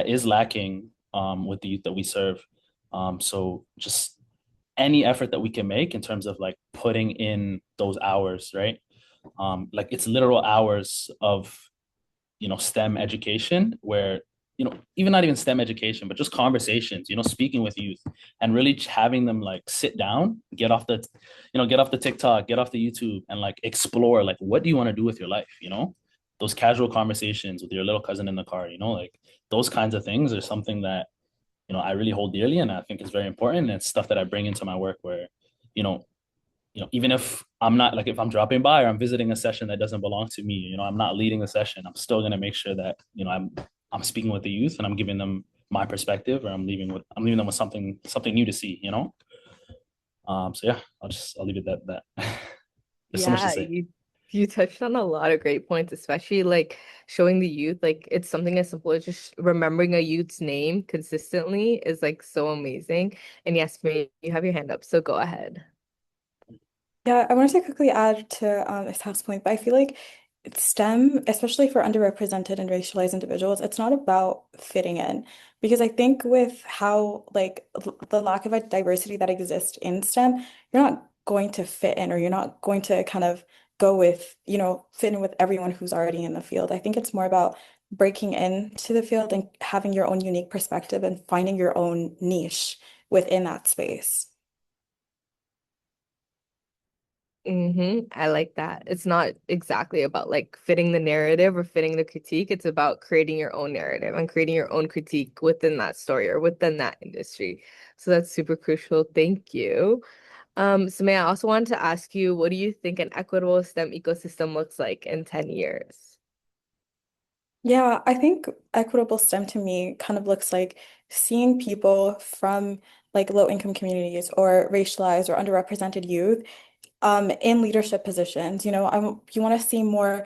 is lacking with the youth that we serve. So just any effort that we can make in terms of like putting in those hours, right? Like it's literal hours of, STEM education where, even not even STEM education, but just conversations, speaking with youth and really having them like sit down, get off the TikTok, get off the YouTube and like explore, like, what do you want to do with your life? Those casual conversations with your little cousin in the car, like those kinds of things are something that, I really hold dearly and I think is very important. And it's stuff that I bring into my work where, you know, even if I'm not like if I'm dropping by or I'm visiting a session that doesn't belong to me, I'm not leading the session. I'm still gonna make sure that I'm speaking with the youth and I'm giving them my perspective, or I'm leaving them with something new to see. So yeah, I'll leave it at that. There's so much to Yeah, say. you touched on a lot of great points, especially like showing the youth like it's something as simple as just remembering a youth's name consistently is like so amazing. And yes, May, you have your hand up, so go ahead. Yeah, I wanted to quickly add to Ishaq's point, but I feel like STEM, especially for underrepresented and racialized individuals, it's not about fitting in. Because I think with how like the lack of a diversity that exists in STEM, you're not going to fit in or you're not going to kind of go with, fit in with everyone who's already in the field. I think it's more about breaking into the field and having your own unique perspective and finding your own niche within that space. I like that. It's not exactly about like fitting the narrative or fitting the critique. It's about creating your own narrative and creating your own critique within that story or within that industry. So that's super crucial. Thank you. So May I also wanted to ask you, what do you think an equitable STEM ecosystem looks like in 10 years? Yeah, I think equitable STEM to me kind of looks like seeing people from like low income communities or racialized or underrepresented youth in leadership positions. You want to see more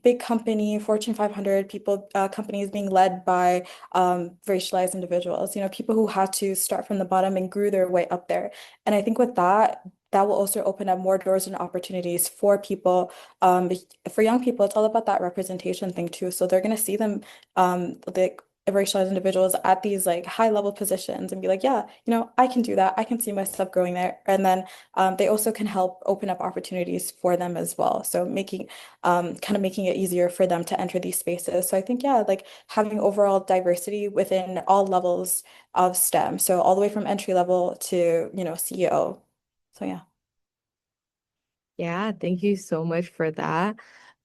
big company, Fortune 500 people, companies being led by racialized individuals, people who had to start from the bottom and grew their way up there. And I think with that, that will also open up more doors and opportunities for people. For young people, it's all about that representation thing too. So they're going to see them, the racialized individuals at these like high level positions and be like, yeah, I can do that. I can see myself growing there. And then they also can help open up opportunities for them as well. So kind of making it easier for them to enter these spaces. So I think, yeah, like having overall diversity within all levels of STEM. So all the way from entry level to, CEO. So yeah. Yeah, thank you so much for that.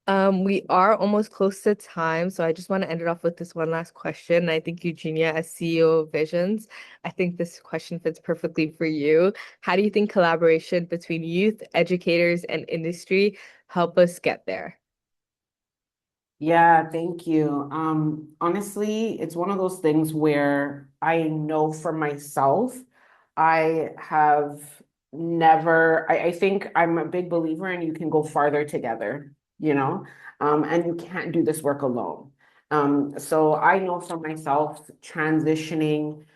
We are almost close to time, so I just want to end it off with this one last question. I think Eugenia, as CEO of Visions, I think this question fits perfectly for you. How do you think collaboration between youth, educators, and industry help us get there? Yeah, thank you. Honestly, it's one of those things where I know for myself, I have I think I'm a big believer in you can go farther together, and you can't do this work alone. So I know for myself, transitioning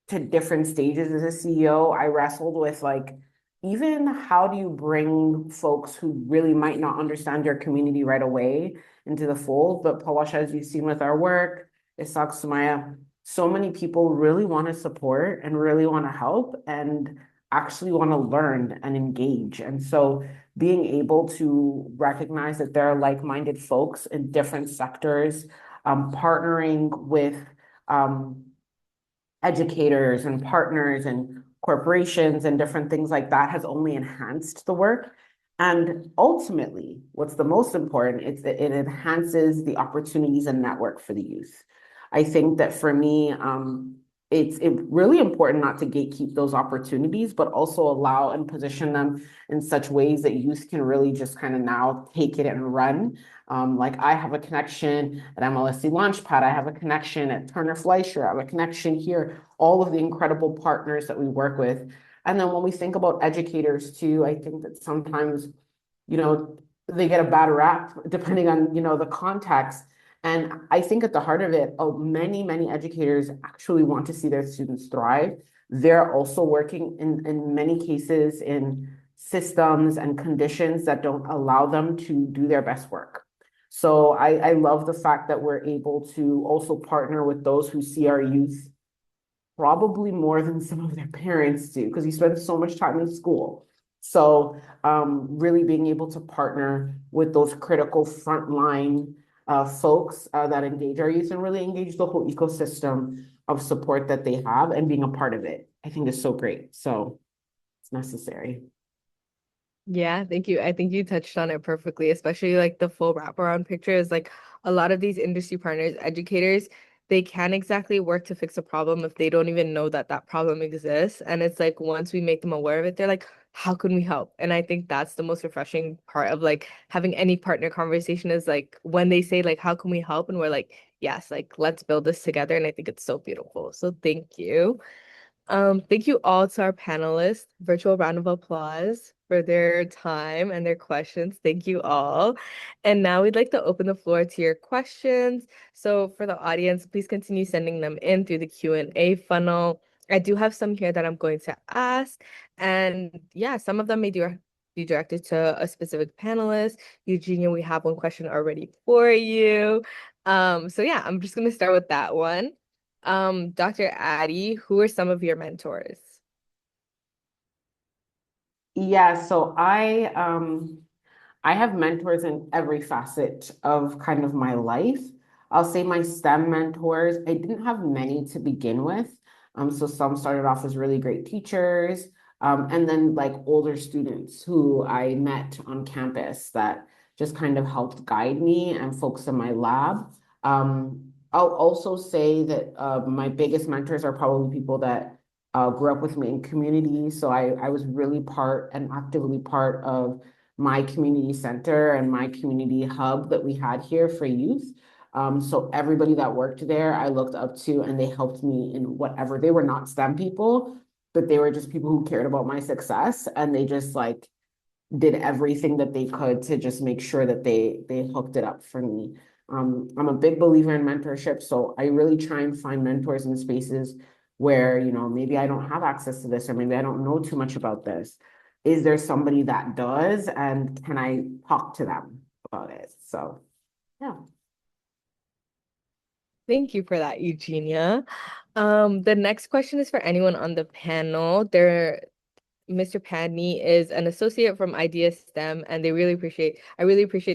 to different stages as a CEO, I wrestled with like, even how do you bring folks who really might not understand your community right away into the fold? But Pawasha, as you've seen with our work, Isak, Sumaya, so many people really want to support and really want to help and actually want to learn and engage. And so being able to recognize that there are like-minded folks in different sectors, partnering with educators and partners and corporations and different things like that has only enhanced the work. And ultimately, what's the most important is that it enhances the opportunities and network for the youth. I think that for me, it's really important not to gatekeep those opportunities, but also allow and position them in such ways that youth can really just kind of now take it and run. Like I have a connection at MLSC Launchpad, I have a connection at Turner Fleischer, I have a connection here, all of the incredible partners that we work with. And then when we think about educators too, I think that sometimes, they get a bad rap depending on, the context. And I think at the heart of it, many, many educators actually want to see their students thrive. They're also working in many cases in systems and conditions that don't allow them to do their best work. So I love the fact that we're able to also partner with those who see our youth probably more than some of their parents do because you spend so much time in school. So really being able to partner with those critical frontline folks that engage our youth and really engage the whole ecosystem of support that they have and being a part of it, I think is so great. So it's necessary. Yeah, thank you. I think you touched on it perfectly, especially like the full wraparound picture is like a lot of these industry partners, educators, they can't exactly work to fix a problem if they don't even know that that problem exists. And it's like once we make them aware of it, they're like, how can we help? And I think that's the most refreshing part of like having any partner conversation is like when they say like, how can we help? And we're like, yes, like let's build this together. And I think it's so beautiful. So thank you. Thank you all to our panelists. Virtual round of applause for their time and their questions. Thank you all. And now we'd like to open the floor to your questions. So for the audience, please continue sending them in through the Q&A funnel. I do have some here that I'm going to ask. And yeah, some of them may be directed to a specific panelist. Eugenia, we have one question already for you. So yeah, I'm just going to start with that one. Dr. Addy, who are some of your mentors? Yeah, so I have mentors in every facet of kind of my life. I'll say my STEM mentors, I didn't have many to begin with. So some started off as really great teachers, and then like older students who I met on campus that just kind of helped guide me and folks in my lab. I'll also say that my biggest mentors are probably people that grew up with me in community. So I was really part and actively part of my community center and my community hub that we had here for youth. So everybody that worked there, I looked up to and they helped me in whatever. They were not STEM people, but they were just people who cared about my success and they just like did everything that they could to just make sure that they hooked it up for me. I'm a big believer in mentorship, so I really try and find mentors in spaces where, you know, maybe I don't have access to this or maybe I don't know too much about this. Is there somebody that does, and can I talk to them about it? So, yeah. Thank you for that, Eugenia. The next question is for anyone on the panel. Mr. Padney is an associate from Idea STEM, and I really appreciate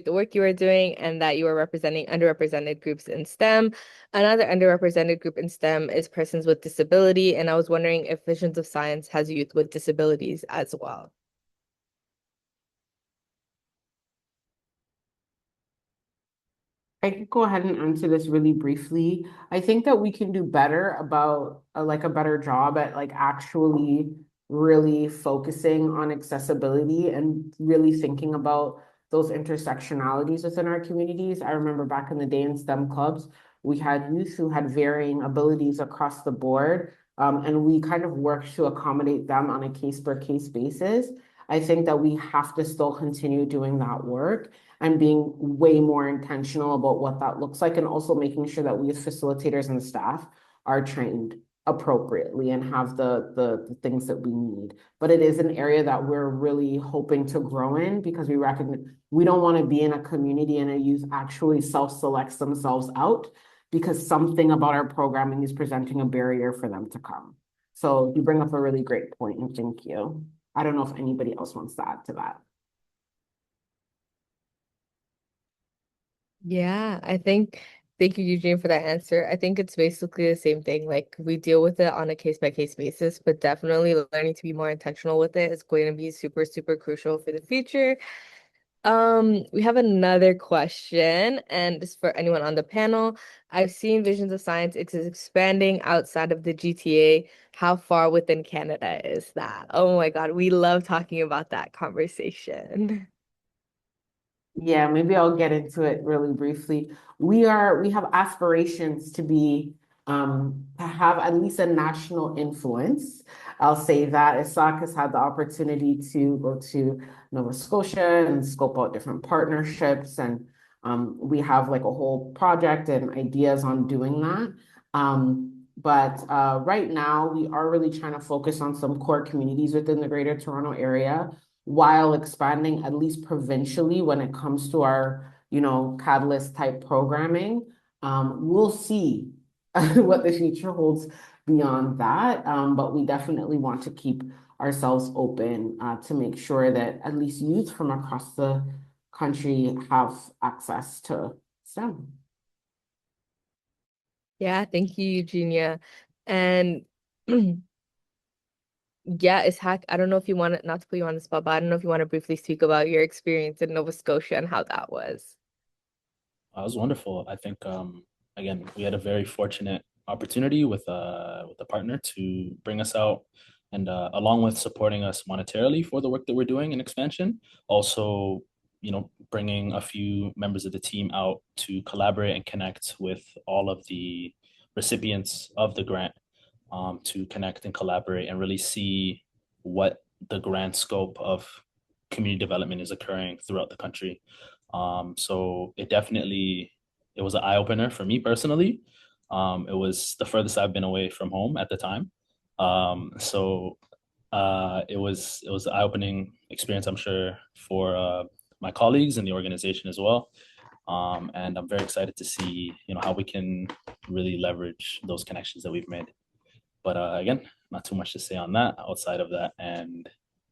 the work you are doing and that you are representing underrepresented groups in STEM. Another underrepresented group in STEM is persons with disability, and I was wondering if Visions of Science has youth with disabilities as well. I can go ahead and answer this really briefly. I think that we can do better about like a better job at like actually really focusing on accessibility and really thinking about those intersectionalities within our communities. I remember back in the day in STEM clubs, we had youth who had varying abilities across the board, and we kind of worked to accommodate them on a case-per-case basis. I think that we have to still continue doing that work and being way more intentional about what that looks like, and also making sure that we as facilitators and staff are trained appropriately and have the things that we need. But it is an area that we're really hoping to grow in because we recognize we don't want to be in a community and a youth actually self-selects themselves out because something about our programming is presenting a barrier for them to come. So you bring up a really great point, and thank you. I don't know if anybody else wants to add to that. Yeah, thank you, Eugene, for that answer. I think it's basically the same thing. Like we deal with it on a case-by-case basis, but definitely learning to be more intentional with it is going to be super, super crucial for the future. We have another question, and this is for anyone on the panel. I've seen Visions of Science is expanding outside of the GTA. How far within Canada is that? Oh my God, we love talking about that conversation. Yeah, maybe I'll get into it really briefly. We have aspirations to have at least a national influence. I'll say that ISAC has had the opportunity to go to Nova Scotia and scope out different partnerships, and we have like a whole project and ideas on doing that. But right now, we are really trying to focus on some core communities within the Greater Toronto Area while expanding at least provincially when it comes to our, you know, Catalyst type programming. We'll see what the future holds beyond that. But we definitely want to keep ourselves open to make sure that at least youth from across the country have access to STEM. Yeah, thank you, Eugenia. And yeah, Ishaq, I don't know if you want to, not to put you on the spot, but I don't know if you want to briefly speak about your experience in Nova Scotia and how that was. It was wonderful. I think again we had a very fortunate opportunity with a partner to bring us out, and along with supporting us monetarily for the work that we're doing in expansion, also bringing a few members of the team out to collaborate and connect with all of the recipients of the grant, to connect and collaborate and really see what the grand scope of community development is occurring throughout the country. So it was an eye opener for me personally. It was the furthest I've been away from home at the time. So it was an eye opening experience, I'm sure, for my colleagues and the organization as well. And I'm very excited to see how we can really leverage those connections that we've made. But again, not too much to say on that outside of that. And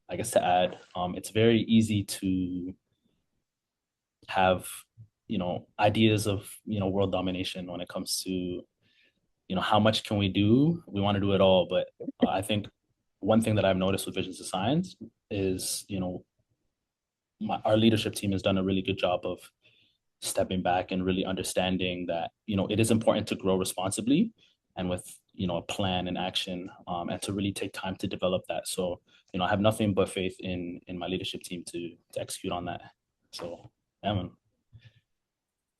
I guess to add, it's very easy to have ideas of world domination when it comes to how much can we do. We want to do it all, but I think one thing that I've noticed with Visions of Science is our leadership team has done a really good job of stepping back and really understanding that it is important to grow responsibly and with a plan and action, and to really take time to develop that. So I have nothing but faith in my leadership team to execute on that. So yeah, man.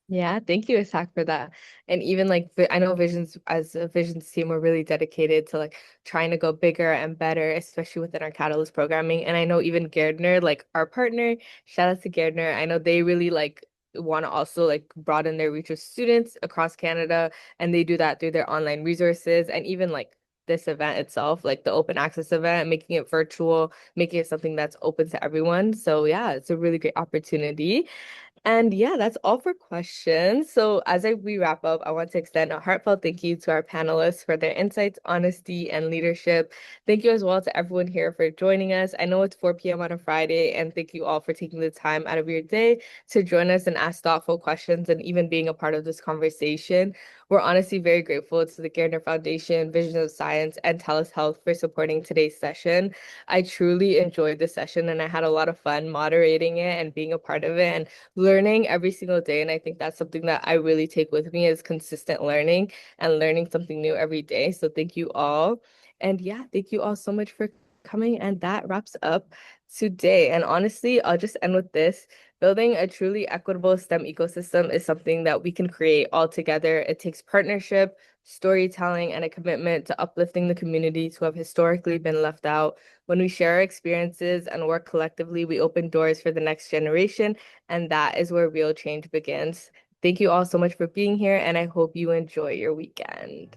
Yeah, thank you, Ishaq, for that. And even like I know Visions as a Visions team, we're really dedicated to like trying to go bigger and better, especially within our Catalyst programming. And I know even Gairdner, like our partner, shout out to Gairdner. I know they really like want to also like broaden their reach of students across Canada, and they do that through their online resources and even like this event itself, like the open access event, making it virtual, making it something that's open to everyone. So yeah, it's a really great opportunity. And yeah, that's all for questions. So we wrap up, I want to extend a heartfelt thank you to our panelists for their insights, honesty, and leadership. Thank you as well to everyone here for joining us. I know it's 4 p.m. on a Friday, and thank you all for taking the time out of your day to join us and ask thoughtful questions and even being a part of this conversation. We're honestly very grateful to the Gairdner Foundation, Vision of Science, and Telus Health for supporting today's session. I truly enjoyed the session and I had a lot of fun moderating it and being a part of it and learning every single day. And I think that's something that I really take with me is consistent learning and learning something new every day. So thank you all. And yeah, thank you all so much for coming. And that wraps up today. And honestly, I'll just end with this. Building a truly equitable STEM ecosystem is something that we can create all together. It takes partnership, storytelling, and a commitment to uplifting the communities who have historically been left out. When we share our experiences and work collectively, we open doors for the next generation, and that is where real change begins. Thank you all so much for being here, and I hope you enjoy your weekend.